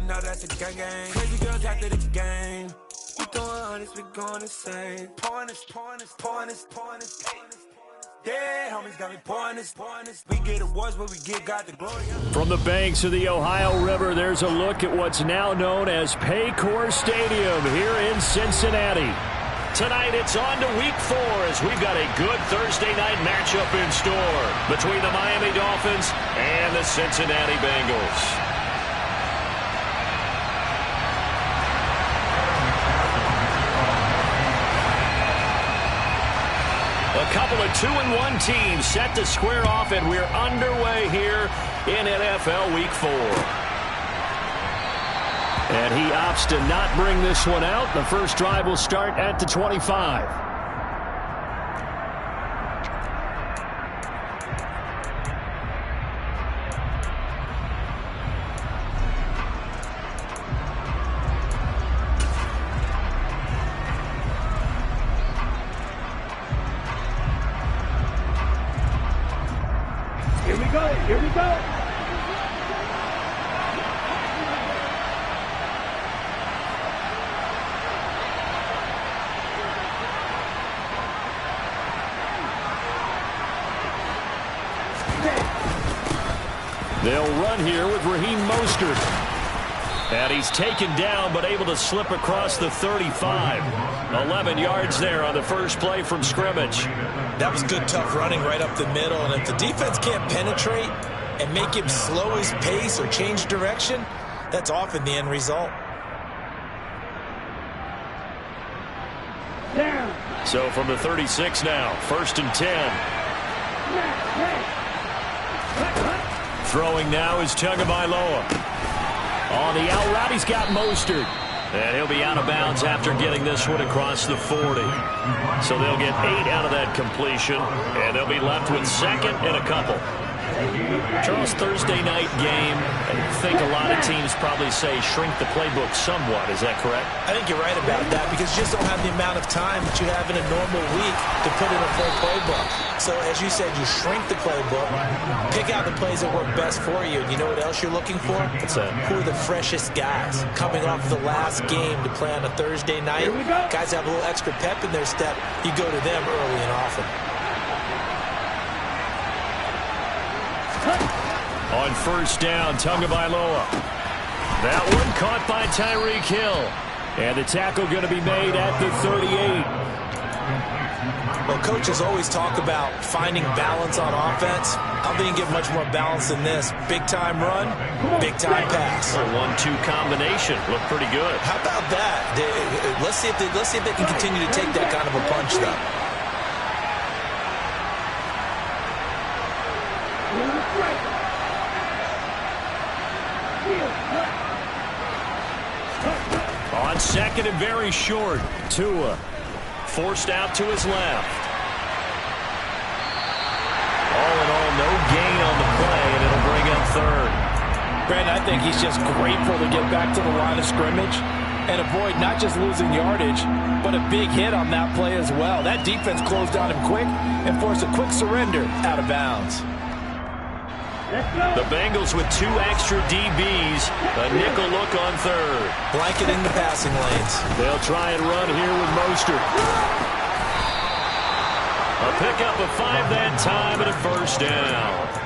know that's a gang. Crazy girls after the game. We throwing hundreds, we going insane. Pouring this. Yeah, homies got me pouring this. We get awards, but we got the glory. From the banks of the Ohio River, there's a look at what's now known as Paycor Stadium here in Cincinnati. Tonight it's on to Week 4 as we've got a good Thursday night matchup in store between the Miami Dolphins and the Cincinnati Bengals. A couple of 2-1 teams set to square off, and we're underway here in NFL Week 4. And he opts to not bring this one out. The first drive will start at the 25. Here we go. They'll run here with Raheem Mostert. And he's taken down but able to slip across the 35. 11 yards there on the first play from scrimmage. That was good, tough running right up the middle. And if the defense can't penetrate and make him slow his pace or change direction, that's often the end result. So from the 36 now, 1st and 10. Throwing now is Tagovailoa. On the out route, he's got Mostert. And he'll be out of bounds after getting this one across the 40. So they'll get 8 out of that completion, and they'll be left with 2nd and a couple. Charles, Thursday night game, I think a lot of teams probably say shrink the playbook somewhat. Is that correct? I think you're right about that because you just don't have the amount of time that you have in a normal week to put in a full playbook. So as you said, you shrink the playbook, pick out the plays that work best for you. And you know what else you're looking for? What's that? Who are the freshest guys coming off the last game to play on a Thursday night? Guys have a little extra pep in their step. You go to them early and often. On 1st down, Tagovailoa. That one caught by Tyreek Hill. And the tackle going to be made at the 38. Well, coaches always talk about finding balance on offense. I don't think you get much more balance than this. Big-time run, big-time pass. A 1-2 combination. Looked pretty good. How about that? Let's see if they can continue to take that kind of a punch, though. On 2nd and very short, Tua forced out to his left. All in all, no gain on the play, and it'll bring up 3rd. Brandon, I think he's just grateful to get back to the line of scrimmage and avoid not just losing yardage, but a big hit on that play as well. That defense closed on him quick and forced a quick surrender out of bounds. The Bengals with 2 extra DBs. A nickel look on 3rd. Blanketing the passing lanes. They'll try and run here with Mostert. A pickup of 5 that time and a 1st down.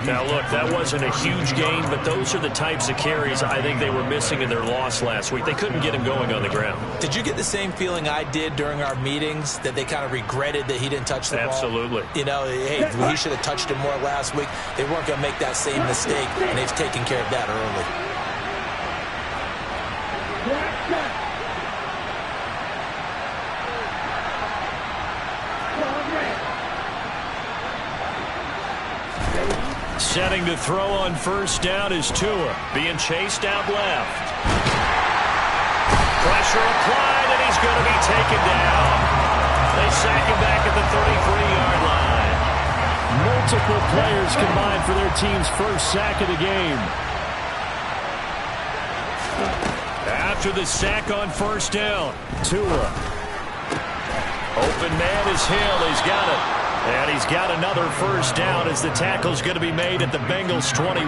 Now, look, that wasn't a huge gain, but those are the types of carries I think they were missing in their loss last week. They couldn't get him going on the ground. Did you get the same feeling I did during our meetings, that they kind of regretted that he didn't touch the ball? Absolutely. You know, hey, he should have touched it more last week. They weren't going to make that same mistake, and they've taken care of that early. Setting to throw on 1st down is Tua, being chased out left. Pressure applied, and he's going to be taken down. They sack him back at the 33-yard line. Multiple players combined for their team's first sack of the game. After the sack on 1st down, Tua. Open man is Hill. He's got it. And he's got another 1st down as the tackle's going to be made at the Bengals 21.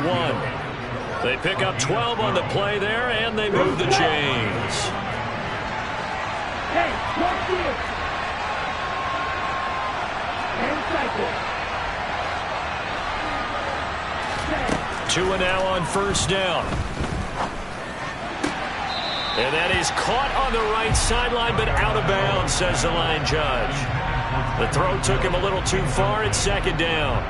They pick up 12 on the play there, and they move the chains. Hey, watch this. And cycle. 2 and now on first down. And that is caught on the right sideline, but out of bounds, says the line judge. The throw took him a little too far. It's second down.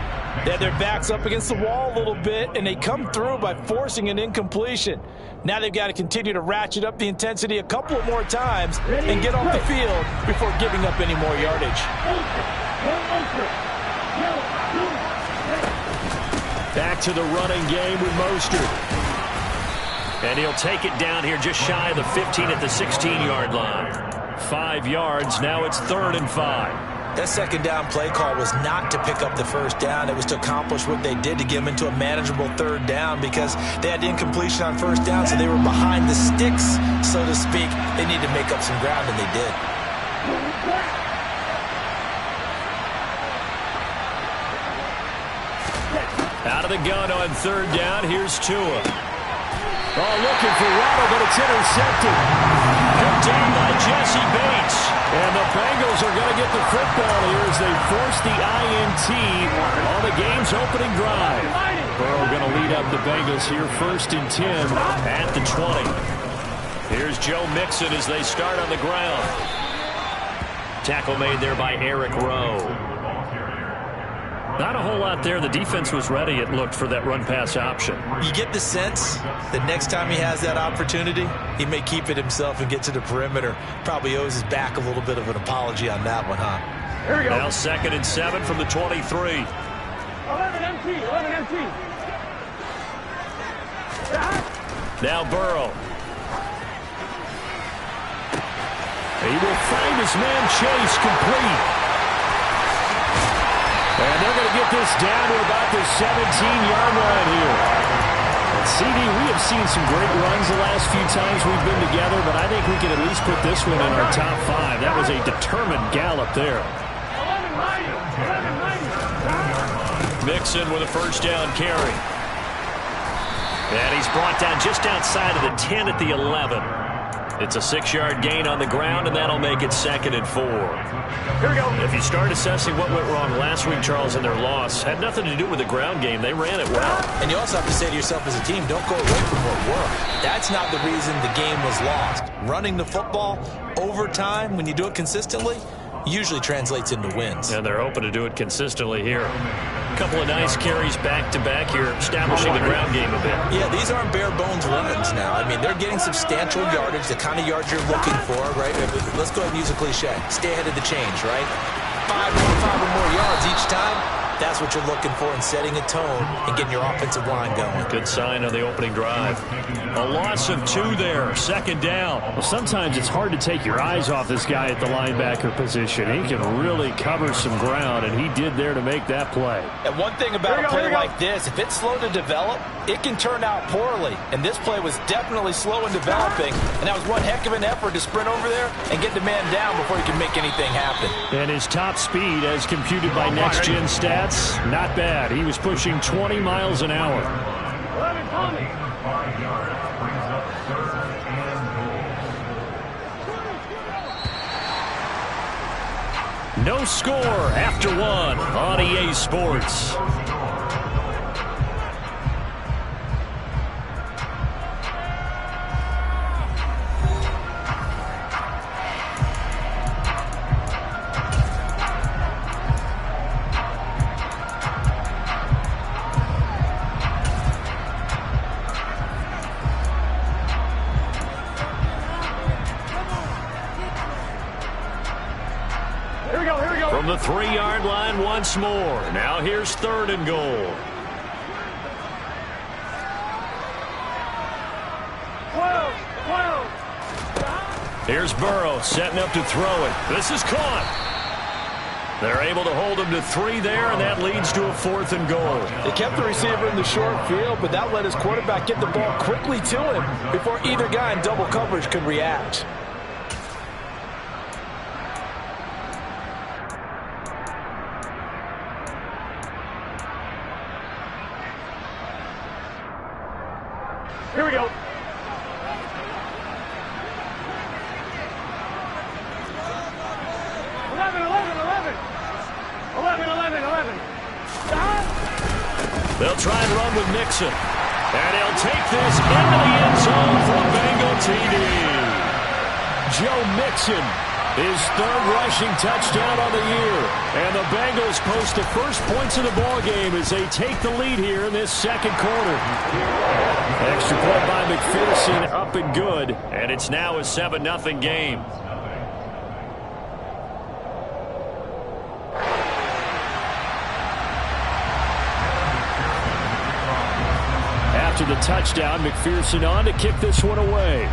They had their backs up against the wall a little bit, and they come through by forcing an incompletion. Now they've got to continue to ratchet up the intensity a couple of more times and get off the field before giving up any more yardage. Back to the running game with Mostert. And he'll take it down here just shy of the 15 at the 16-yard line. 5 yards. Now it's 3rd and 5. That second down play call was not to pick up the first down. It was to accomplish what they did, to get them into a manageable 3rd down, because they had incompletion on first down, so they were behind the sticks, so to speak. They needed to make up some ground, and they did. Out of the gun on 3rd down. Here's Tua. Oh, looking for Waddle, but it's intercepted. Picked down by Jesse Bates. And the Bengals are going to get the football here as they force the INT on the game's opening drive. Burrow going to lead up the Bengals here, 1st and 10 at the 20. Here's Joe Mixon as they start on the ground. Tackle made there by Eric Rowe. Not a whole lot there. The defense was ready, it looked, for that run-pass option. You get the sense that next time he has that opportunity, he may keep it himself and get to the perimeter. Probably owes his back a little bit of an apology on that one, huh? Here we go. Now 2nd and 7 from the 23. 11 MT, 11 MT. Now Burrow. He will find his man Chase complete. And they're going to get this down to about the 17-yard line here. CD, we have seen some great runs the last few times we've been together, but I think we can at least put this one in our top 5. That was a determined gallop there. 11-90. Mixon with a first down carry. And he's brought down just outside of the 10 at the 11. It's a 6-yard gain on the ground, and that'll make it 2nd and 4. Here we go. If you start assessing what went wrong last week, Charles, in their loss, had nothing to do with the ground game. They ran it well. And you also have to say to yourself as a team, don't go away from what worked. That's not the reason the game was lost. Running the football over time, when you do it consistently, usually translates into wins. And they're hoping to do it consistently here. A couple of nice carries back-to-back here, establishing the ground game a bit. Yeah, these aren't bare-bones runs now. I mean, they're getting substantial yardage, the kind of yards you're looking for, right? Let's go ahead and use a cliche. Stay ahead of the change, right? 5 or more yards each time. That's what you're looking for in setting a tone and getting your offensive line going. Good sign on the opening drive. A loss of 2 there, 2nd down. Well, sometimes it's hard to take your eyes off this guy at the linebacker position. He can really cover some ground, and he did there to make that play. And one thing about a play like this, if it's slow to develop, it can turn out poorly. And this play was definitely slow in developing, and that was one heck of an effort to sprint over there and get the man down before he can make anything happen. And his top speed, as computed by Next Gen Stats, not bad. He was pushing 20 miles an hour. 11 Tommy. No score after 1 on EA Sports. From the 3-yard line once more. Now here's 3rd and goal. 12. Here's Burrow setting up to throw it. This is caught. They're able to hold him to 3 there, and that leads to a 4th and goal. They kept the receiver in the short field, but that let his quarterback get the ball quickly to him before either guy in double coverage could react. with Mixon. And he'll take this into the end zone for a Bengal TD. Joe Mixon, his third rushing touchdown on the year. And the Bengals post the first points of the ballgame as they take the lead here in this second quarter. Extra point by McPherson, up and good. And it's now a 7-0 game. After the touchdown, McPherson on to kick this one away.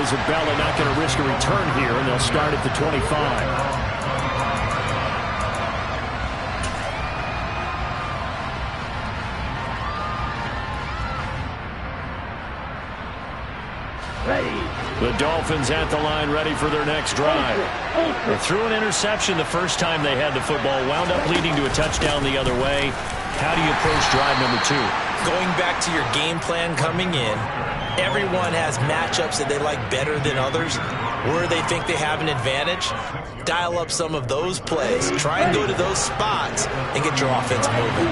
Isabella not going to risk a return here, and they'll start at the 25. The Dolphins at the line, ready for their next drive. They threw an interception the first time they had the football, wound up leading to a touchdown the other way. How do you approach drive number 2? Going back to your game plan coming in, everyone has matchups that they like better than others, where they think they have an advantage. Dial up some of those plays. Try and go to those spots and get your offense moving.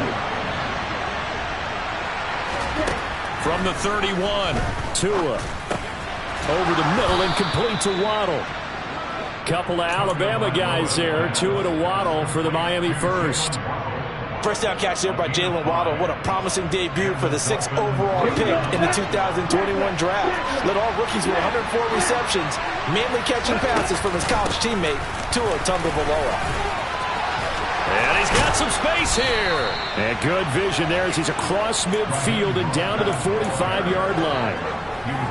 From the 31, Tua. Over the middle and complete to Waddle. Couple of Alabama guys there. Tua to Waddle for the Miami first. First down catch there by Jalen Waddle. What a promising debut for the 6th overall pick in the 2021 draft. Led all rookies with 104 receptions, mainly catching passes from his college teammate, Tua Tagovailoa. And he's got some space here. And good vision there as he's across midfield and down to the 45-yard line.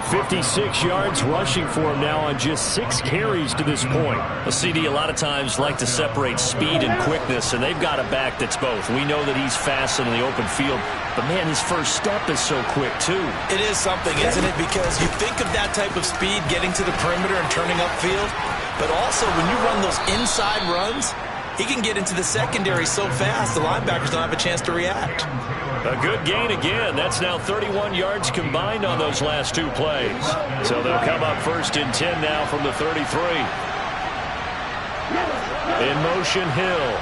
56 yards rushing for him now on just 6 carries to this point. A CD a lot of times like to separate speed and quickness, and they've got a back that's both. We know that he's fast in the open field, but man, his first step is so quick too. It is something, isn't it? Because you think of that type of speed getting to the perimeter and turning upfield, but also when you run those inside runs, he can get into the secondary so fast the linebackers don't have a chance to react. A good gain again. That's now 31 yards combined on those last 2 plays. So they'll come up first and 10 now from the 33. In motion, Hill.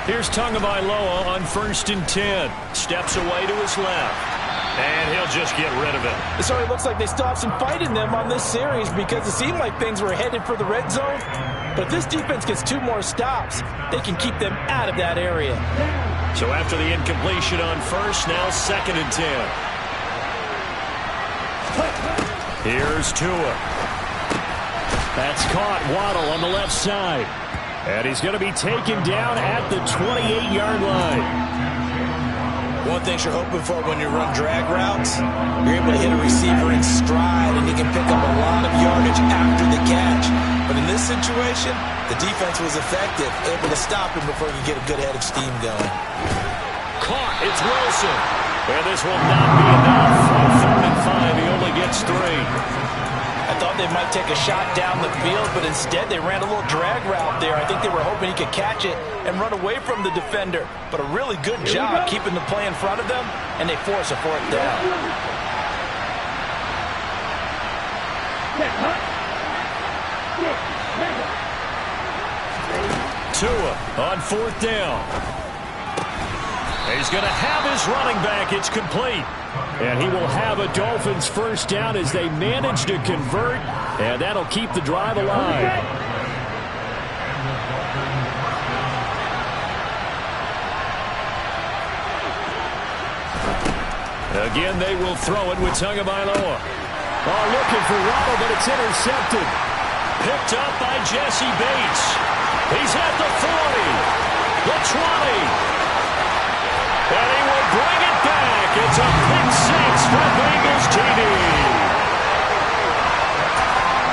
Here's Tagovailoa on first and 10. Steps away to his left. And he'll just get rid of it. So it looks like they still have some fight in them on this series because it seemed like things were headed for the red zone. But if this defense gets 2 more stops, they can keep them out of that area. So after the incompletion on first, now 2nd and 10. Here's Tua. That's caught. Waddle on the left side. And he's going to be taken down at the 28-yard line. One thing you're hoping for when you run drag routes, you're able to hit a receiver in stride and he can pick up a lot of yardage after the catch. But in this situation, the defense was effective, able to stop him before he could get a good head of steam going. Caught. It's Wilson. And this will not be enough. On 3rd and 5, he only gets 3. I thought they might take a shot down the field, but instead they ran a little drag route there. I think they were hoping he could catch it and run away from the defender. But a really good job keeping the play in front of them, and they force a 4th down. Tua on 4th down. He's going to have his running back. It's complete. And he will have a Dolphins first down as they manage to convert, and that'll keep the drive alive. Again, they will throw it with Tagovailoa. Oh, looking for Waddle, but it's intercepted. Picked up by Jesse Bates. He's at the 40, the 20. And he will bring it back. It's a pick 6 for Bengals TD.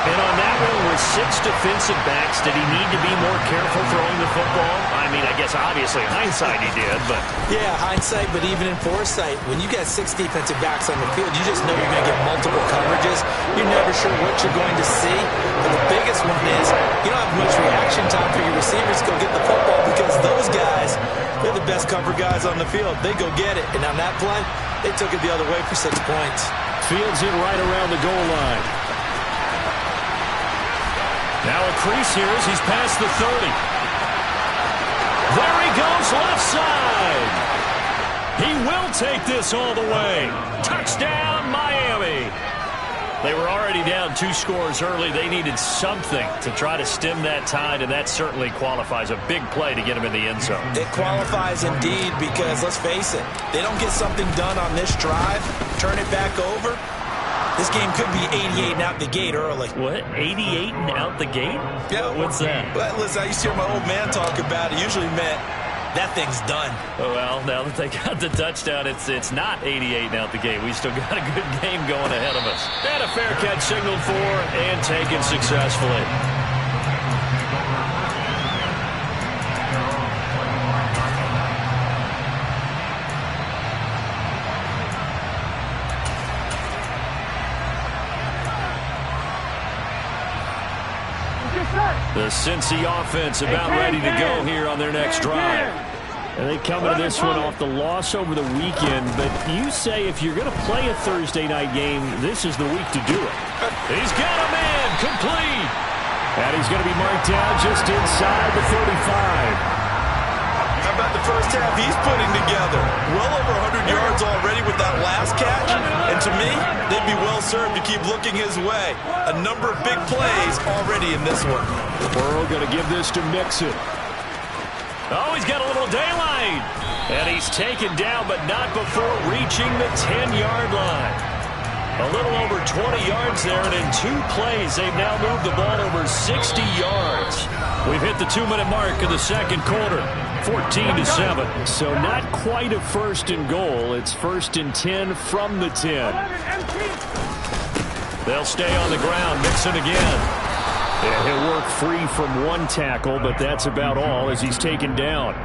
And on that one, with 6 defensive backs, did he need to be more careful throwing the football? I mean, I guess obviously hindsight he did, but... Yeah, hindsight, but even in foresight, when you got 6 defensive backs on the field, you just know you're going to get multiple coverages. You're never sure what you're going to see. But the biggest one is you don't have much reaction time for your receivers to go get the football because those guys, they're the best cover guys on the field. They go get it. And on that play, they took it the other way for 6 points. Fields it right around the goal line. Now a crease here as he's past the 30. There he goes, left side. He will take this all the way. Touchdown, Miami. They were already down 2 scores early. They needed something to try to stem that tide, and that certainly qualifies. A big play to get him in the end zone. It qualifies indeed because, let's face it, they don't get something done on this drive, turn it back over, this game could be 88 and out the gate early. What? 88 and out the gate? Yeah. What's that? Well, listen, I used to hear my old man talk about it. Usually meant that thing's done. Oh, well, now that they got the touchdown, it's not 88 and out the gate. We still got a good game going ahead of us. And a fair catch signaled for and taken successfully. The Cincy offense about ready to go here on their next drive. And they come into this one off the loss over the weekend, but you say if you're going to play a Thursday night game, this is the week to do it. He's got a man complete. And he's going to be marked down just inside the 35. How about the first half he's putting together? Well over 100 yards already with that last catch. And to me, they'd be well served to keep looking his way. A number of big plays already in this one. Burrow going to give this to Mixon. Oh, he's got a little daylight. And he's taken down, but not before reaching the 10-yard line. A little over 20 yards there, and in 2 plays, they've now moved the ball over 60 yards. We've hit the 2-minute mark of the second quarter, 14-7. So not quite a first and goal. It's 1st and 10 from the 10. They'll stay on the ground. Mixon again. Yeah, he'll work free from 1 tackle, but that's about all as he's taken down.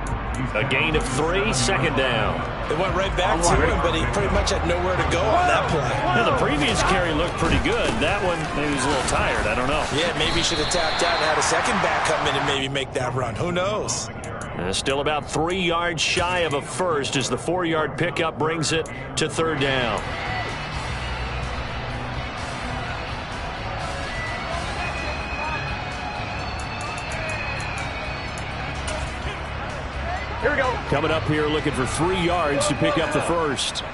A gain of 3, second down. It went right back to him, but he pretty much had nowhere to go on that play. Now, the previous carry looked pretty good. That one, maybe he was a little tired. I don't know. Yeah, maybe he should have tapped out and had a second back come in and maybe make that run. Who knows? Still about 3 yards shy of a first as the 4-yard pickup brings it to 3rd down. Here we go. Coming up here looking for 3 yards to pick up the first.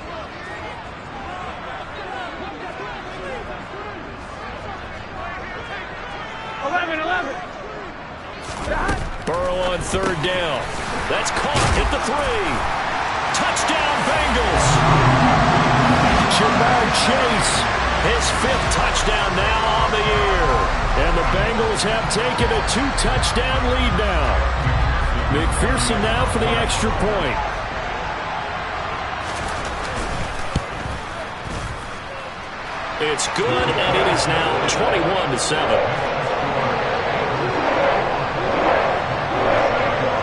Burrow on 3rd down. That's caught at the 3. Touchdown, Bengals. Jamar Chase. His 5th touchdown now on the year. And the Bengals have taken a 2-touchdown lead now. McPherson now for the extra point. It's good, and it is now 21-7.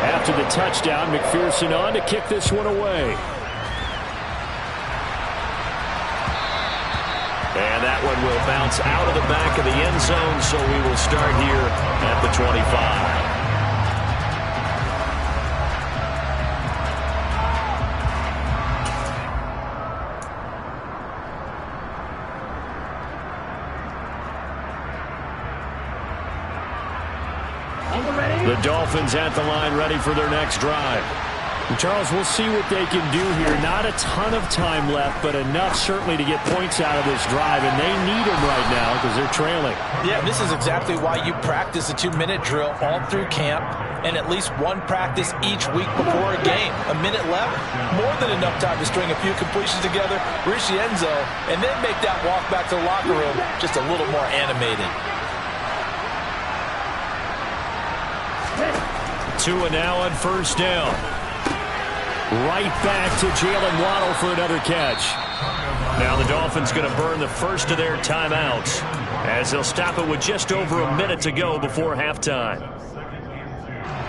After the touchdown, McPherson on to kick this one away. And that one will bounce out of the back of the end zone, so we will start here at the 25. The Dolphins at the line ready for their next drive. And Charles, we'll see what they can do here. Not a ton of time left, but enough certainly to get points out of this drive, and they need them right now because they're trailing. Yeah, this is exactly why you practice a 2-minute drill all through camp and at least 1 practice each week before a game. A minute left, more than enough time to string a few completions together, reach the end zone, and then make that walk back to the locker room just a little more animated. Tua now on 1st down. Right back to Jalen Waddle for another catch. Now the Dolphins going to burn the first of their timeouts as they'll stop it with just over a minute to go before halftime.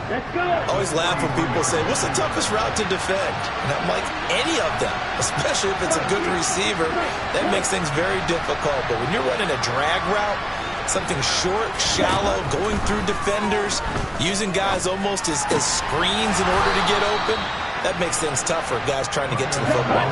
Let's go. I always laugh when people say, what's the toughest route to defend? And I'm like, any of them, especially if it's a good receiver. That makes things very difficult. But when you're running a drag route, something short, shallow, going through defenders, using guys almost as screens in order to get open, that makes things tough for guys trying to get to the football.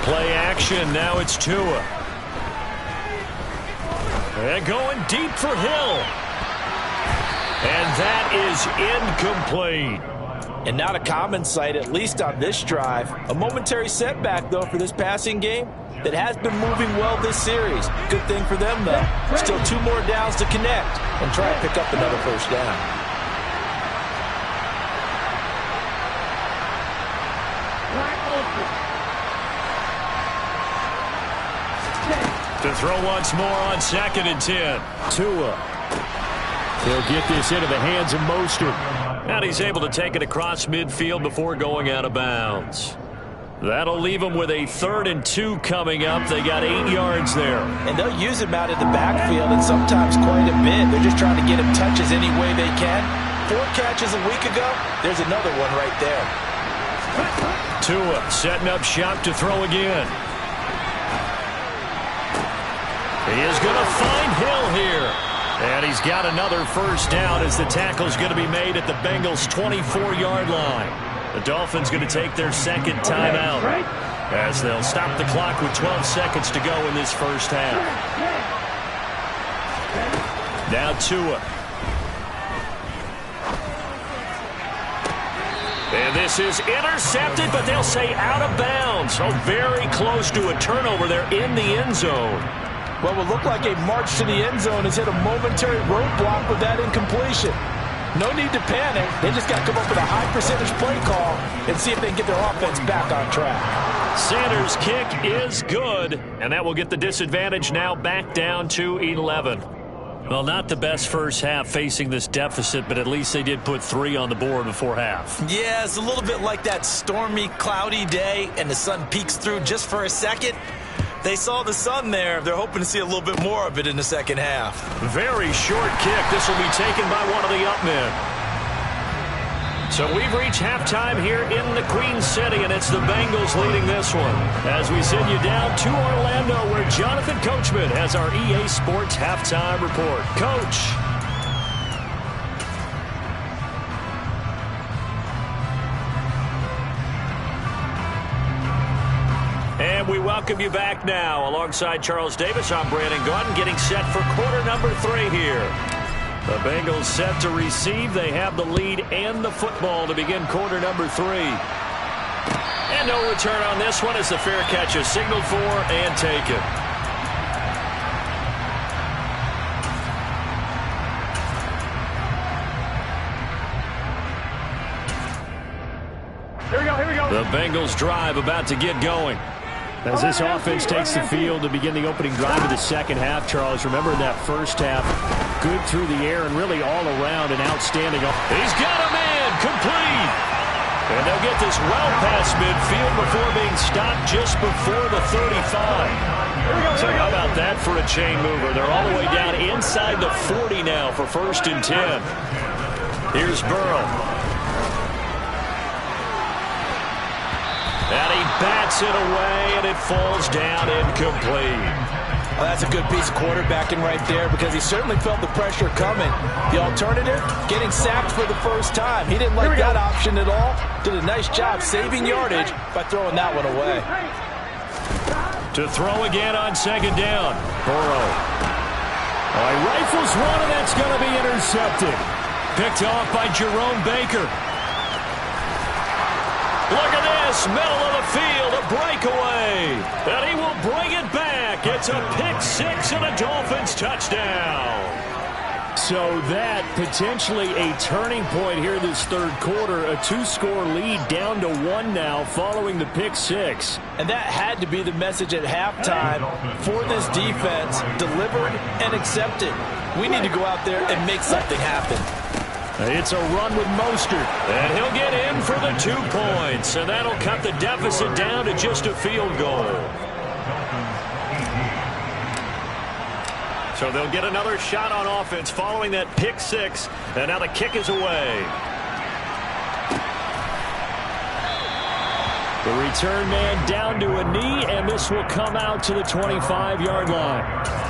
Play action. Now it's Tua. And going deep for Hill. And that is incomplete. And not a common sight, at least on this drive. A momentary setback, though, for this passing game that has been moving well this series. Good thing for them, though. Still 2 more downs to connect and try and pick up another first down. To throw once more on 2nd and 10. Tua. He'll get this into the hands of Mostert. And he's able to take it across midfield before going out of bounds. That'll leave them with a 3rd and 2 coming up. They got 8 yards there. And they'll use him out in the backfield, and sometimes quite a bit. They're just trying to get him touches any way they can. 4 catches a week ago. There's another one right there. Tua setting up shop to throw again. He is going to find Hill here. And he's got another first down as the tackle's going to be made at the Bengals' 24-yard line. The Dolphins going to take their 2nd timeout as they'll stop the clock with 12 seconds to go in this first half. Now Tua. And this is intercepted, but they'll say out of bounds. So very close to a turnover there in the end zone. What will look like a march to the end zone has hit a momentary roadblock with that incompletion. No need to panic. They just got to come up with a high percentage play call and see if they can get their offense back on track. Sanders' kick is good, and that will get the disadvantage now back down to 11. Well, not the best first half facing this deficit, but at least they did put 3 on the board before half. Yeah, it's a little bit like that stormy, cloudy day, and the sun peeks through just for a second. They saw the sun there. They're hoping to see a little bit more of it in the second half. Very short kick. This will be taken by one of the up men. So we've reached halftime here in the Queen City, and it's the Bengals leading this one. As we send you down to Orlando, where Jonathan Coachman has our EA Sports halftime report. Coach. And we welcome you back now. Alongside Charles Davis, I'm Brandon Gordon, getting set for quarter number 3 here. The Bengals set to receive. They have the lead and the football to begin quarter number 3. And no return on this one as the fair catch is signaled for and taken. Here we go. The Bengals drive about to get going. As this offense takes the field to begin the opening drive of the second half, Charles, remember in that first half, good through the air and really all around an outstanding. He's got a man, complete. And they'll get this well past midfield before being stopped just before the 35. So how about that for a chain mover? They're all the way down inside the 40 now for 1st and 10. Here's Burrow. And he bats it away, and it falls down incomplete. Well, that's a good piece of quarterbacking right there because he certainly felt the pressure coming. The alternative, getting sacked for the first time. He didn't like that option at all. Did a nice job saving yardage by throwing that one away. To throw again on 2nd down. Burrow. He rifles one, and that's going to be intercepted. Picked off by Jerome Baker. Look at this, middle of the field, a breakaway. And he will bring it back. It's a pick 6 and a Dolphins touchdown. So that potentially a turning point here this third quarter. A 2-score lead down to 1 now following the pick 6. And that had to be the message at halftime for this defense. Delivered and accepted. We need to go out there and make something happen. It's a run with Mostert. And he'll get in for the 2 points. And that'll cut the deficit down to just a field goal. So they'll get another shot on offense following that pick 6. And now the kick is away. The return man down to a knee, and this will come out to the 25-yard line.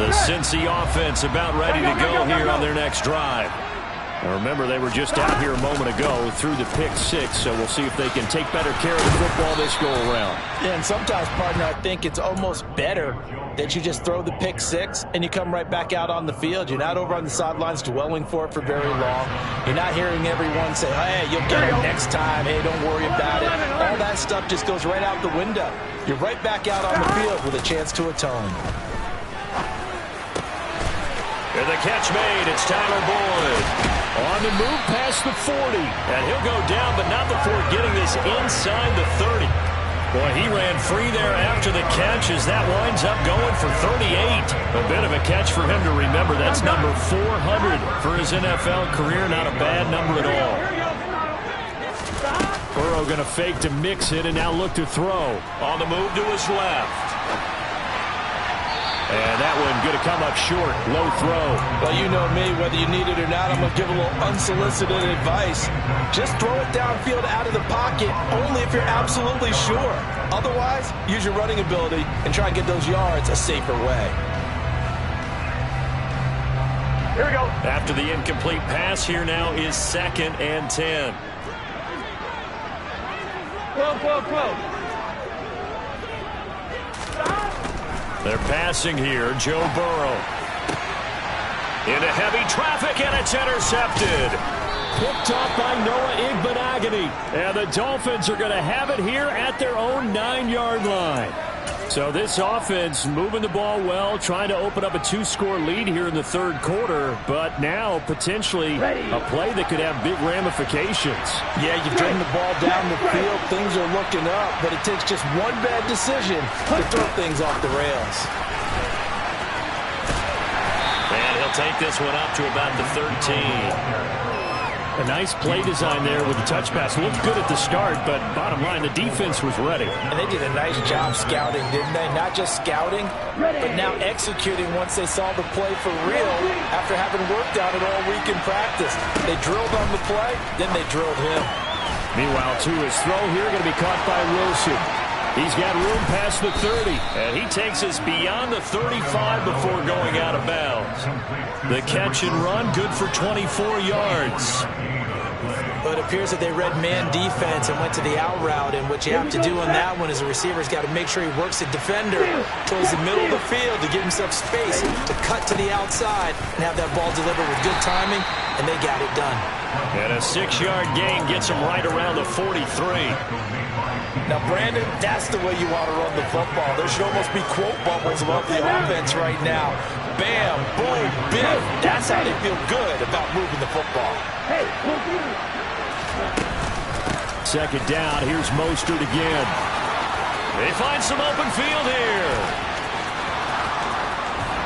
The Cincy offense about ready to go here on their next drive. Now remember, they were just out here a moment ago through the pick 6, so we'll see if they can take better care of the football this go-around. Yeah, and sometimes, partner, I think it's almost better that you just throw the pick 6 and you come right back out on the field. You're not over on the sidelines dwelling for it for very long. You're not hearing everyone say, hey, you'll get it next time. Hey, don't worry about it. All that stuff just goes right out the window. You're right back out on the field with a chance to atone. And the catch made. It's Tyler Boyd. On the move past the 40. And he'll go down, but not before getting this inside the 30. Boy, he ran free there after the catch as that winds up going for 38. A bit of a catch for him to remember. That's number 400 for his NFL career. Not a bad number at all. Burrow going to fake to mix it and now look to throw. On the move to his left. And that one going to come up short. Low throw. Well, you know me. Whether you need it or not, I'm going to give a little unsolicited advice. Just throw it downfield out of the pocket, only if you're absolutely sure. Otherwise, use your running ability and try and get those yards a safer way. Here we go. After the incomplete pass, here now is 2nd and 10. 12. They're passing here. Joe Burrow. Into heavy traffic, and it's intercepted. Picked off by Noah Igbenogany. And the Dolphins are going to have it here at their own 9-yard line. So this offense moving the ball well, trying to open up a 2-score lead here in the 3rd quarter, but now potentially a play that could have big ramifications. Yeah, you've driven the ball down the field. Things are looking up, but it takes just one bad decision to throw things off the rails. And he'll take this one up to about the 13. A nice play design there with the touch pass. Looked good at the start, but bottom line, the defense was ready. And they did a nice job scouting, didn't they? Not just scouting, but now executing once they saw the play for real after having worked on it all week in practice. They drilled on the play, then they drilled him. Meanwhile, to his throw here, going to be caught by Wilson. He's got room past the 30. And he takes us beyond the 35 before going out of bounds. The catch and run, good for 24 yards. But it appears that they read man defense and went to the out route, and what you have to do on that one is the receiver's got to make sure he works the defender towards the middle of the field to give himself space to cut to the outside and have that ball delivered with good timing, and they got it done. And a 6-yard gain gets him right around the 43. Now, Brandon, that's the way you want to run the football. There should almost be quote bubbles about the offense right now. Bam, boom, biff. That's how they feel good about moving the football. Hey, 2nd down. Here's Mostert again. They find some open field here.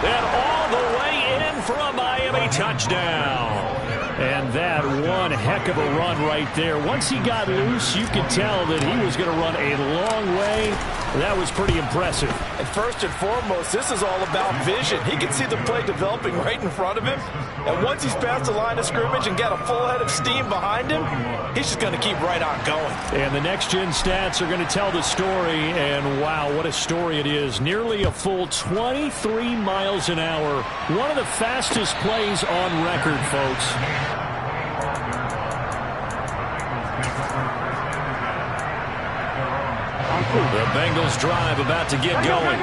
And all the way in for a Miami touchdown. And that one heck of a run right there. Once he got loose, you could tell that he was going to run a long way. That was pretty impressive. And first and foremost, this is all about vision. He can see the play developing right in front of him. And once he's past the line of scrimmage and got a full head of steam behind him, he's just going to keep right on going. And the next-gen stats are going to tell the story. And, wow, what a story it is. Nearly a full 23 miles an hour. One of the fastest plays on record, folks. The Bengals drive about to get going.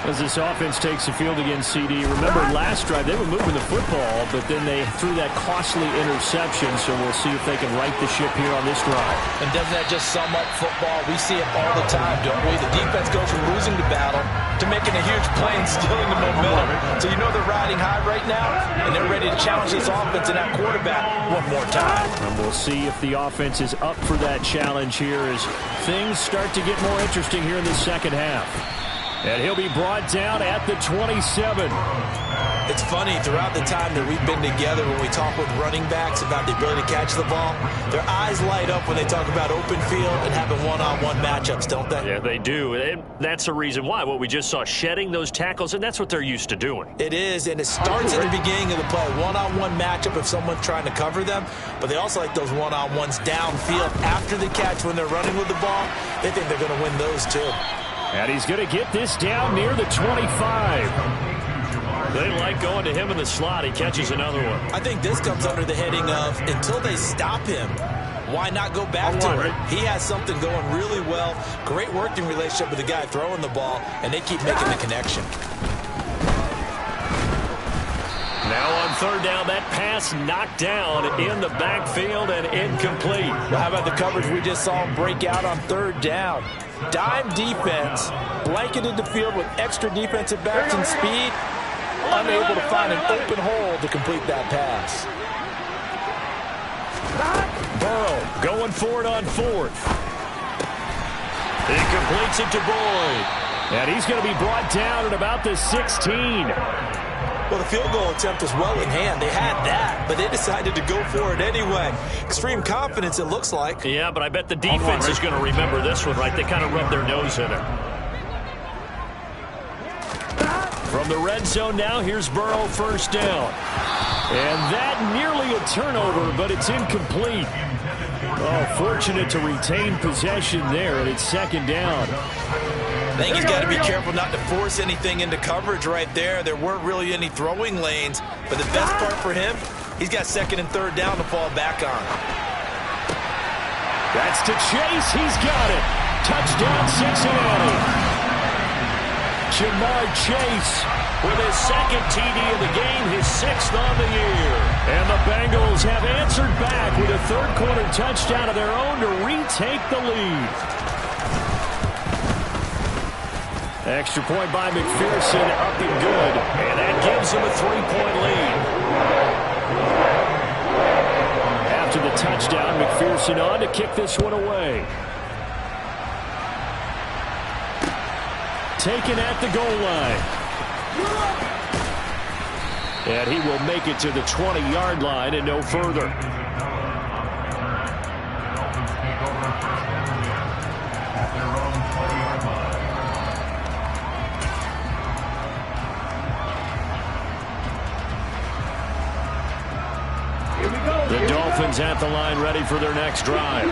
As this offense takes the field against CD. Remember, last drive they were moving the football, but then they threw that costly interception, so we'll see if they can right the ship here on this drive. And doesn't that just sum up football? We see it all the time, don't we? The defense goes from losing the battle to making a huge play and stealing the momentum. So you know they're riding high right now, and they're ready to challenge this offense and that quarterback one more time. And we'll see if the offense is up for that challenge here as things start to get more interesting here in the 2nd half. And he'll be brought down at the 27. It's funny, throughout the time that we've been together, when we talk with running backs about the ability to catch the ball, their eyes light up when they talk about open field and having one-on-one matchups, don't they? Yeah, they do. And that's the reason why. What we just saw, shedding those tackles, and that's what they're used to doing. It is, and it starts at the beginning of the play. One-on-one matchup if someone's trying to cover them, but they also like those one-on-ones downfield after the catch when they're running with the ball. They think they're going to win those too. And he's going to get this down near the 25. They like going to him in the slot. He catches another one. I think this comes under the heading of until they stop him, why not go back to it? He has something going really well. Great working relationship with the guy throwing the ball, and they keep making the connection. Now on third down, that pass knocked down in the backfield and incomplete. Well, how about the coverage we just saw him break out on third down? Dime defense, blanketed the field with extra defensive backs and speed, unable to find an open hole to complete that pass. Burrow going for it on fourth. He completes it to Boyd. And he's going to be brought down at about the 16. Well, the field goal attempt was well in hand. They had that, but they decided to go for it anyway. Extreme confidence, it looks like. Yeah, but I bet the defense is going to remember this one, right? They kind of rubbed their nose in it. From the red zone now, here's Burrow, first down. And that nearly a turnover, but it's incomplete. Oh, fortunate to retain possession there, and it's second down. I think he's got to be careful not to force anything into coverage right there. There weren't really any throwing lanes, but the best part for him, he's got second and third down to fall back on. That's to Chase. He's got it. Touchdown, Cincinnati. Jamar Chase with his second TD of the game, his sixth on the year. And the Bengals have answered back with a third-quarter touchdown of their own to retake the lead. Extra point by McPherson, up and good. And that gives him a 3-point lead. After the touchdown, McPherson on to kick this one away. Taken at the goal line. And he will make it to the 20-yard line and no further. The Dolphins at the line ready for their next drive.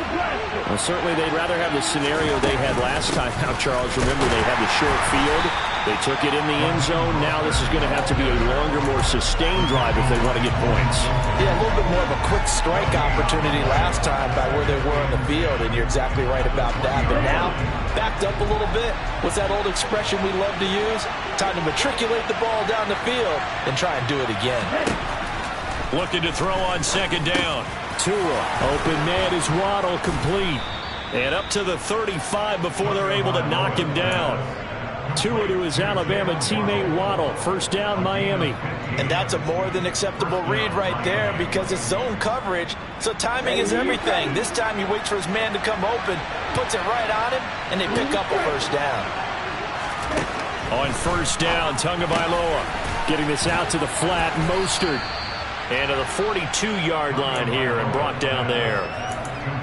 Well, certainly they'd rather have the scenario they had last time out, Charles. Remember, they had the short field. They took it in the end zone. Now this is going to have to be a longer, more sustained drive if they want to get points. Yeah, a little bit more of a quick strike opportunity last time by where they were on the field, and you're exactly right about that. But now, backed up a little bit. What's that old expression we love to use? Time to matriculate the ball down the field and try and do it again. Looking to throw on second down. Tua, open man is Waddle, complete. And up to the 35 before they're able to knock him down. Tua to his Alabama teammate Waddle. First down, Miami. And that's a more than acceptable read right there because it's zone coverage, so timing is everything. This time he waits for his man to come open, puts it right on him, and they pick up a first down. On first down, Tagovailoa getting this out to the flat. Mostert. And to the 42-yard line here and brought down there.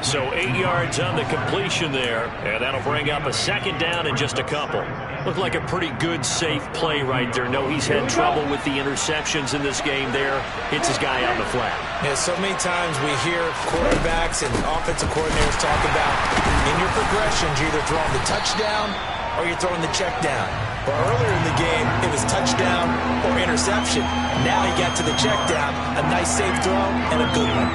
So 8 yards on the completion there, and that'll bring up a second down in just a couple. Looked like a pretty good, safe play right there. No, he's had trouble with the interceptions in this game there. Hits his guy on the flat. Yeah, so many times we hear quarterbacks and offensive coordinators talk about in your progressions, you're either throwing the touchdown or you're throwing the check down. But earlier in the game, it was touchdown or interception. Now he got to the check down, a nice safe throw, and a good one.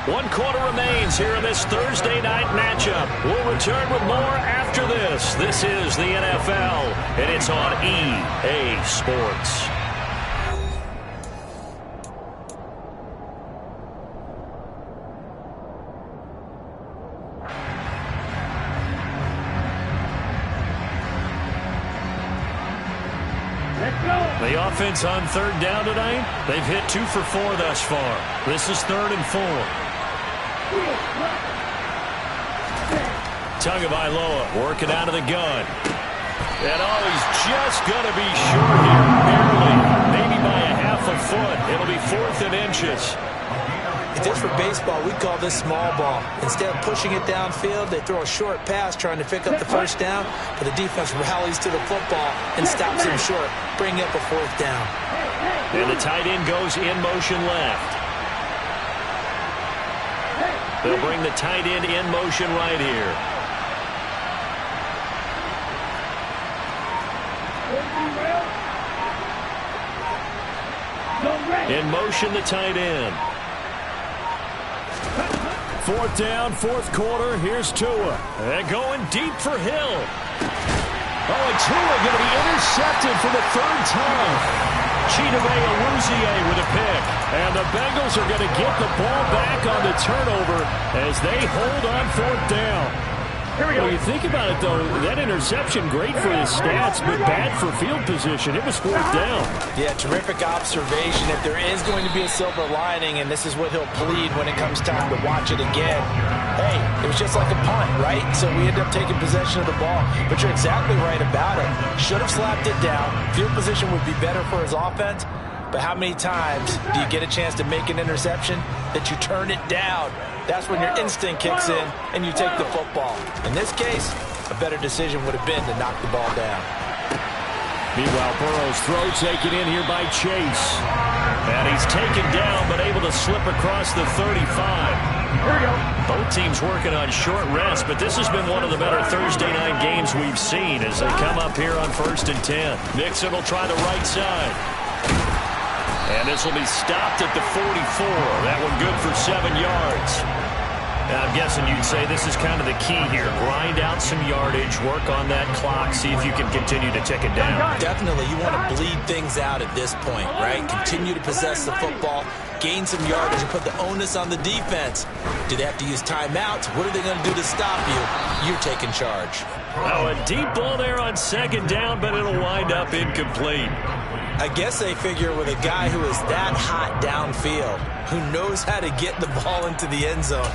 One quarter remains here in this Thursday night matchup. We'll return with more after this. This is the NFL, and it's on EA Sports. The offense on third down tonight, they've hit 2 for 4 thus far. This is 3rd and 4. Tagovailoa working out of the gun. And he's just going to be short here, barely. Maybe by a half a foot. It'll be 4th and inches. Just for baseball, we call this small ball. Instead of pushing it downfield, they throw a short pass trying to pick up the first down, but the defense rallies to the football and stops him short, bringing up a 4th down. And the tight end goes in motion left. They'll bring the tight end in motion right here. In motion, the tight end. 4th down, 4th quarter. Here's Tua. And going deep for Hill. Oh, and Tua going to be intercepted for the 3rd time. Chidobe Awuzie with a pick. And the Bengals are going to get the ball back on the turnover as they hold on 4th down. When you think about it, though, that interception, great for his stats, but bad for field position. It was 4th down. Yeah, terrific observation. If there is going to be a silver lining, and this is what he'll plead when it comes time to watch it again, hey, it was just like a punt, right? So we end up taking possession of the ball. But you're exactly right about it. Should have slapped it down. Field position would be better for his offense. But how many times do you get a chance to make an interception that you turn it down? That's when your instinct kicks in and you take the football. In this case, a better decision would have been to knock the ball down. Meanwhile, Burrow's throw taken in here by Chase. And he's taken down but able to slip across the 35. Both teams working on short rest, but this has been one of the better Thursday night games we've seen as they come up here on 1st and 10. Mixon will try the right side. And this will be stopped at the 44. That one good for 7 yards. Now, I'm guessing you'd say this is kind of the key here. Grind out some yardage, work on that clock, see if you can continue to tick it down. Definitely, you want to bleed things out at this point, right? Continue to possess the football, gain some yardage, and put the onus on the defense. Do they have to use timeouts? What are they going to do to stop you? You're taking charge. Oh, a deep ball there on 2nd down, but it'll wind up incomplete. I guess they figure with a guy who is that hot downfield, who knows how to get the ball into the end zone,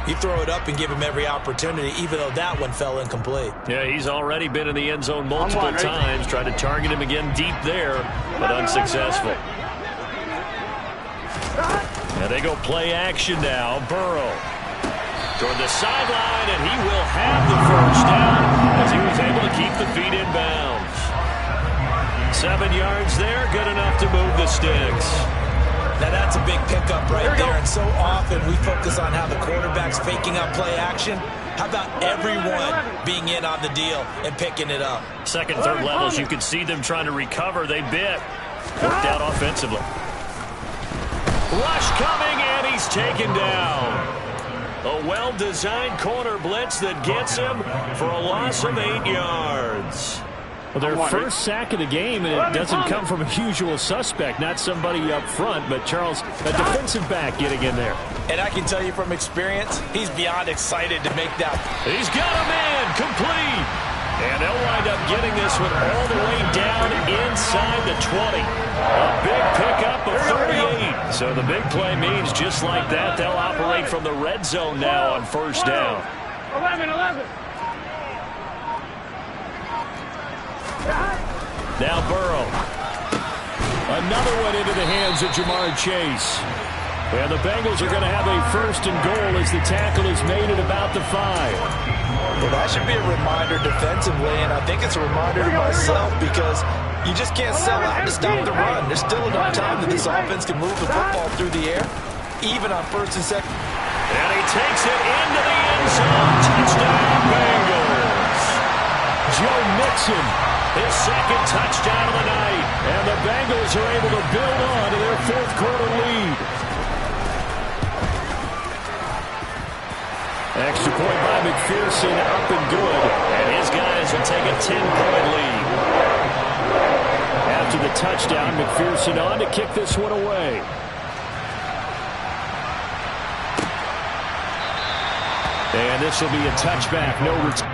you throw it up and give him every opportunity, even though that one fell incomplete. Yeah, he's already been in the end zone multiple times, tried to target him again deep there, but unsuccessful. And they go play action now. Burrow toward the sideline, and he will have the 1st down as he was able to keep the feet in bounds. 7 yards there, good enough to move the sticks. Now that's a big pickup right there, and so often we focus on how the quarterback's faking up play action. How about everyone being in on the deal and picking it up? 2nd, 3rd levels, you can see them trying to recover. They bit. Worked out offensively. Rush coming, and he's taken down. A well-designed corner blitz that gets him for a loss of 8 yards. Well, their first sack of the game, and it doesn't come from a usual suspect, not somebody up front, but Charles, a defensive back getting in there. And I can tell you from experience, he's beyond excited to make that. He's got a man complete. And they'll wind up getting this one all the way down inside the 20. A big pickup of 38. So the big play means just like that, they'll operate from the red zone now on 1st down. 11. Now Burrow. Another one into the hands of Jamar Chase. And the Bengals are going to have a 1st and goal as the tackle is made at about the 5. Well, that should be a reminder defensively, and I think it's a reminder to myself because you just can't sell out to stop the run. There's still enough time that this offense can move the football through the air, even on 1st and 2nd. And he takes it into the end zone. Touchdown, Bengals. Joe Mixon, his 2nd touchdown of the night. And the Bengals are able to build on to their 4th quarter lead. Extra point by McPherson, up and good. And his guys will take a 10-point lead. After the touchdown, McPherson on to kick this one away. And this will be a touchback, no return.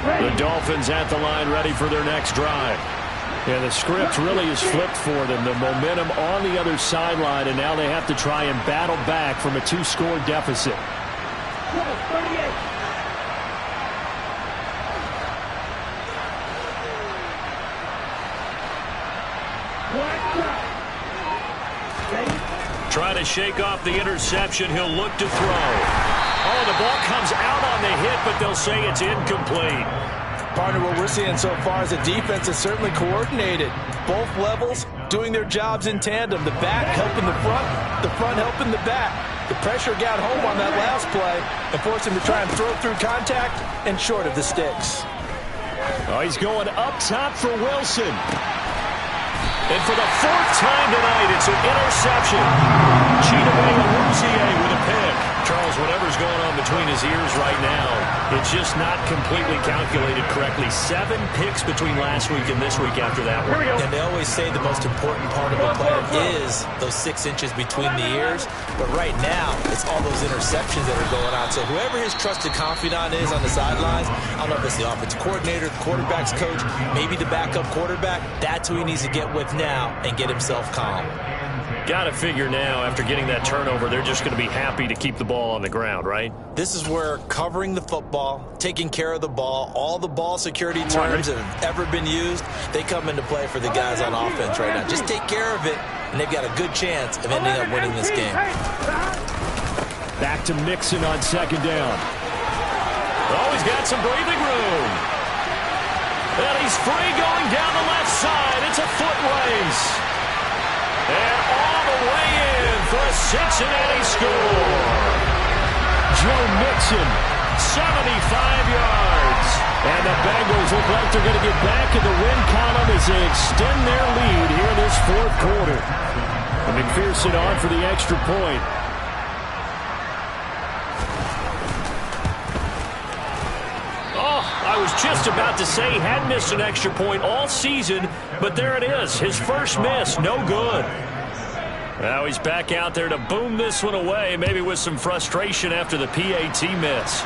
The Dolphins at the line ready for their next drive. Yeah, the script really is flipped for them. The momentum on the other sideline, and now they have to try and battle back from a 2-score deficit. Trying to shake off the interception. He'll look to throw. Oh, the ball comes out on the hit, but they'll say it's incomplete. Partner, what we're seeing so far is the defense is certainly coordinated. Both levels doing their jobs in tandem. The back helping the front helping the back. The pressure got home on that last play and forced him to try and throw through contact and short of the sticks. Oh, he's going up top for Wilson. And for the 4th time tonight, it's an interception. Chidobe with a pick. Charles, whatever's going on between his ears right now, it's just not completely calculated correctly. 7 picks between last week and this week after that one. And they always say the most important part of a player is those 6 inches between the ears. But right now, it's all those interceptions that are going on. So whoever his trusted confidant is on the sidelines, I don't know if it's the offensive coordinator, the quarterback's coach, maybe the backup quarterback, that's who he needs to get with now and get himself calm. Got to figure now, after getting that turnover, they're just going to be happy to keep the ball on the ground, right? This is where covering the football, taking care of the ball, all the ball security terms that have ever been used, they come into play for the guys on offense right now. Just take care of it, and they've got a good chance of ending up winning this game. Back to Mixon on 2nd down. Oh, he's got some breathing room. And he's free going down the left side. It's a foot race. And all the way in for a Cincinnati score. Joe Mixon, 75 yards. And the Bengals look like they're going to get back in the win column as they extend their lead here in this 4th quarter. And McPherson on for the extra point. I was just about to say he had missed an extra point all season, but there it is. His first miss, no good. Now he's back out there to boom this one away, maybe with some frustration after the PAT miss.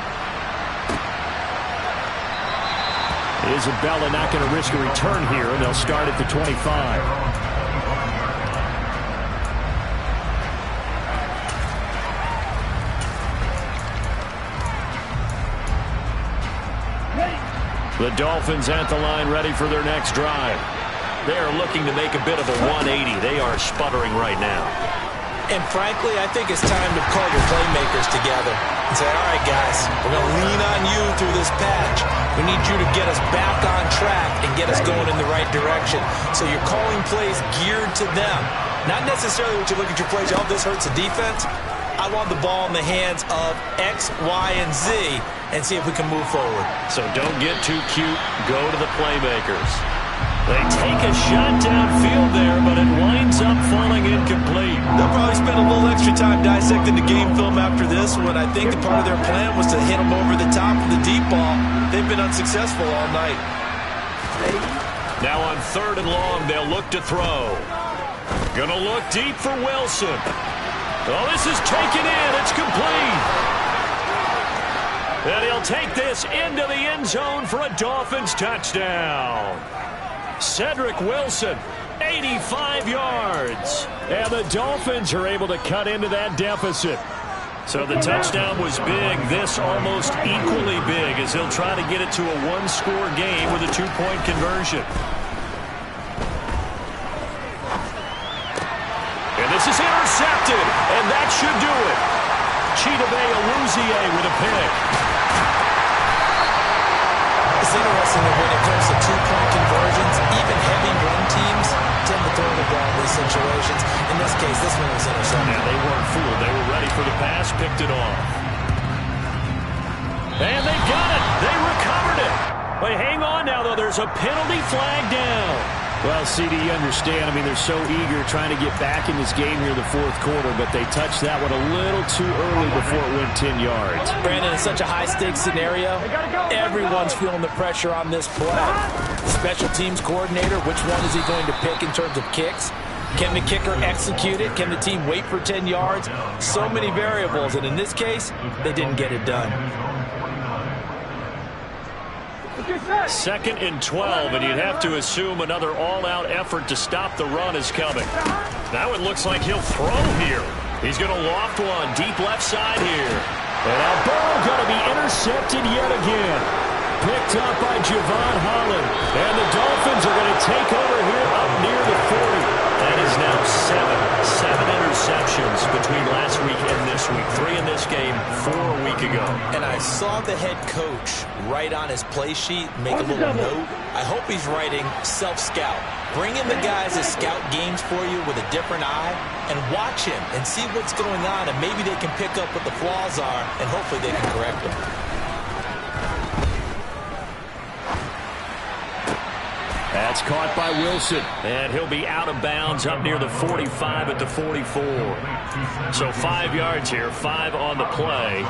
Isabella not going to risk a return here, and they'll start at the 25. The Dolphins at the line, ready for their next drive. They are looking to make a bit of a 180. They are sputtering right now. And frankly, I think it's time to call your playmakers together and say, all right, guys, we're going to lean on you through this patch. We need you to get us back on track and get us going in the right direction. So you're calling plays geared to them. Not necessarily what you look at your plays, oh, this hurts the defense. I want the ball in the hands of X, Y, and Z and see if we can move forward. So don't get too cute. Go to the playmakers. They take a shot downfield there, but it winds up falling incomplete. They'll probably spend a little extra time dissecting the game film after this one. I think part of their plan was to hit them over the top of the deep ball. They've been unsuccessful all night. Now on 3rd and long, they'll look to throw. Gonna look deep for Wilson. Oh, this is taken in. It's complete. And he'll take this into the end zone for a Dolphins touchdown. Cedric Wilson, 85 yards. And the Dolphins are able to cut into that deficit. So the touchdown was big. This almost equally big as he'll try to get it to a 1-score game with a 2-point conversion. And this is intercepted, and that should do it. Chidobe with a pick. It's interesting that when it comes to 2-point conversions, even heavy run teams tend to throw the ball in these situations. In this case, this one was intercepted. Yeah, they weren't fooled. They were ready for the pass, picked it off. And they got it. They recovered it. But hang on now, though. There's a penalty flag down. Well, CD, you understand. I mean, they're so eager trying to get back in this game here in the 4th quarter, but they touched that one a little too early before it went 10 yards. Brandon, it's such a high-stakes scenario. Everyone's feeling the pressure on this play. Special teams coordinator, which one is he going to pick in terms of kicks? Can the kicker execute it? Can the team wait for 10 yards? So many variables, and in this case, they didn't get it done. 2nd and 12, and you'd have to assume another all-out effort to stop the run is coming. Now it looks like he'll throw here. He's going to loft one deep left side here. And a ball going to be intercepted yet again. Picked up by Javon Holland. And the Dolphins are going to take over here up near the 40. That is now seven interceptions between last week and this week. 3 in this game, 4 a week ago. And I saw the head coach write on his play sheet, make a little note. I hope he's writing self-scout. Bring in the guys that scout games for you with a different eye and watch him and see what's going on, and maybe they can pick up what the flaws are, and hopefully they can correct them. That's caught by Wilson, and he'll be out of bounds up near the 45 at the 44. So 5 yards here, 5 on the play,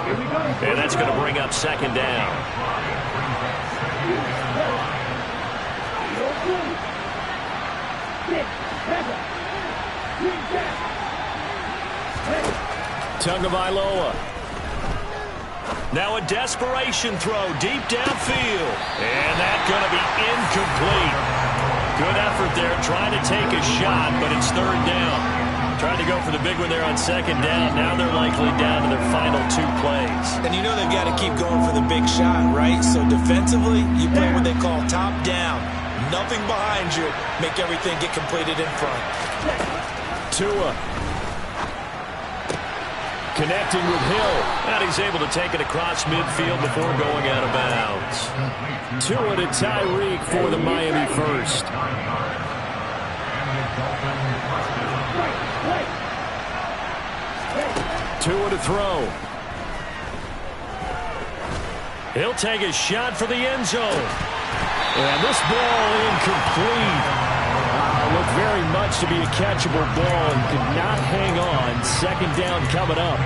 and that's going to bring up 2nd down. Tagovailoa. Now a desperation throw deep downfield. And that's going to be incomplete. Good effort there trying to take a shot, but it's 3rd down. Tried to go for the big one there on 2nd down. Now they're likely down to their final 2 plays. And you know they've got to keep going for the big shot, right? So defensively, you play what they call top down. Nothing behind you. Make everything get completed in front. Tua. Connecting with Hill. And he's able to take it across midfield before going out of bounds. Tua to Tyreek for the Miami first. Tua to throw. He'll take a shot for the end zone. And this ball incomplete. Looked very much to be a catchable ball and could not hang on. 2nd down coming up.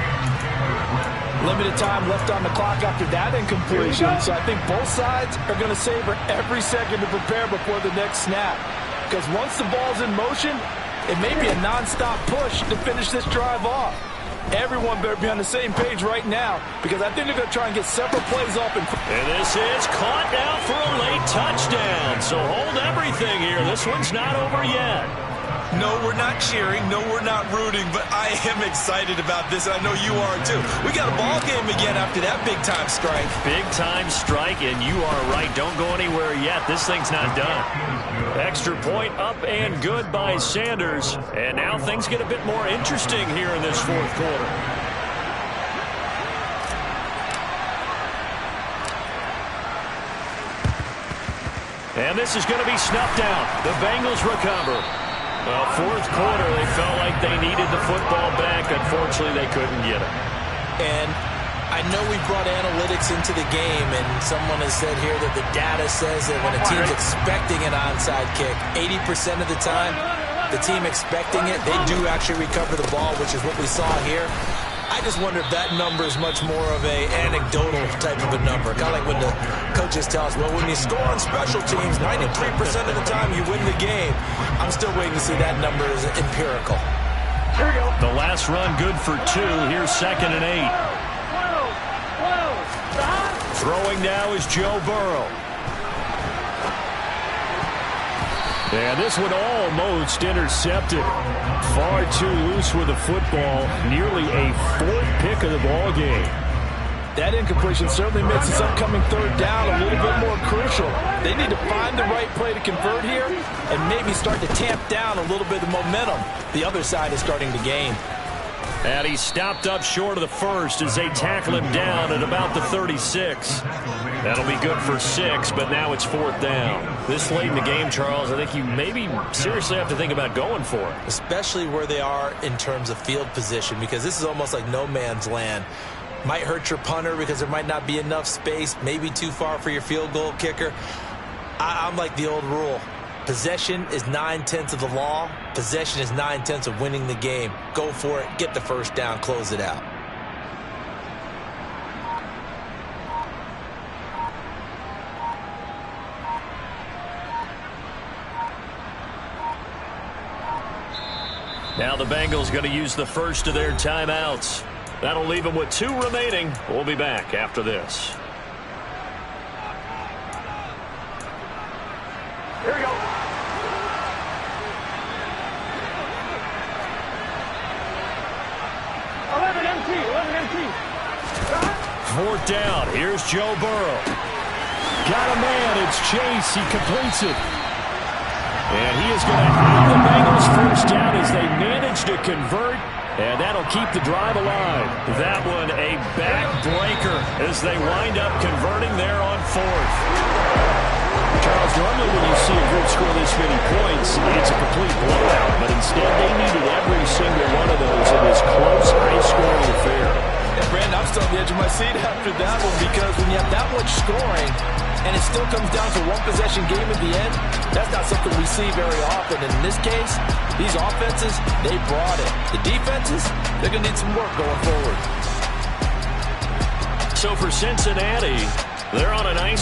Limited time left on the clock after that incompletion. So I think both sides are going to savor every second to prepare before the next snap. Because once the ball's in motion, it may be a nonstop push to finish this drive off. Everyone better be on the same page right now, because I think they're going to try and get several plays off. And this is caught now for a late touchdown. So hold everything here. This one's not over yet. No, we're not cheering. No, we're not rooting, but I am excited about this. I know you are too. We got a ball game again after that big-time strike. Big-time strike, and you are right. Don't go anywhere yet. This thing's not done. Extra point up and good by Sanders. And now things get a bit more interesting here in this 4th quarter. And this is going to be snuffed out. The Bengals recover. Well, 4th quarter, they felt like they needed the football back. Unfortunately, they couldn't get it. And I know we brought analytics into the game, and someone has said here that the data says that when a team's expecting an onside kick, 80% of the time, the team expecting it, they do actually recover the ball, which is what we saw here. I just wonder if that number is much more of a anecdotal type of a number. Kind of like when the coaches tell us, well, when you score on special teams, 93% of the time you win the game. I'm still waiting to see that number is empirical. Here we go. The last run good for 2. Here's 2nd and 8. Throwing now is Joe Burrow. And this one almost intercepted. Far too loose with the football. Nearly a 4th pick of the ball game. that incompletion certainly makes this upcoming 3rd down a little bit more crucial. They need to find the right play to convert here and maybe start to tamp down a little bit of momentum the other side is starting to gain. And he stopped up short of the first as they tackle him down at about the 36. That'll be good for 6, but now it's 4th down. This late in the game, Charles, I think you maybe seriously have to think about going for it. Especially where they are in terms of field position, because this is almost like no man's land. Might hurt your punter because there might not be enough space, maybe too far for your field goal kicker. I'm like the old rule. Possession is 9/10 of the law. Possession is 9/10 of winning the game. Go for it. Get the first down. Close it out. Now the Bengals going to use the first of their timeouts. That'll leave them with 2 remaining. We'll be back after this. 4th down. Here's Joe Burrow. Got a man. It's Chase. He completes it. And he is going to have the Bengals first down as they manage to convert. And that'll keep the drive alive. That one a backbreaker as they wind up converting there on 4th. Charles, normally when you see a group score this many points, it's a complete blowout. But instead, they needed every single one of those in this close, high-scoring affair. And Brandon, I'm still on the edge of my seat after that one because when you have that much scoring and it still comes down to one-possession game at the end, that's not something we see very often. And in this case, these offenses, they brought it. The defenses, they're going to need some work going forward. So for Cincinnati, they're on a nice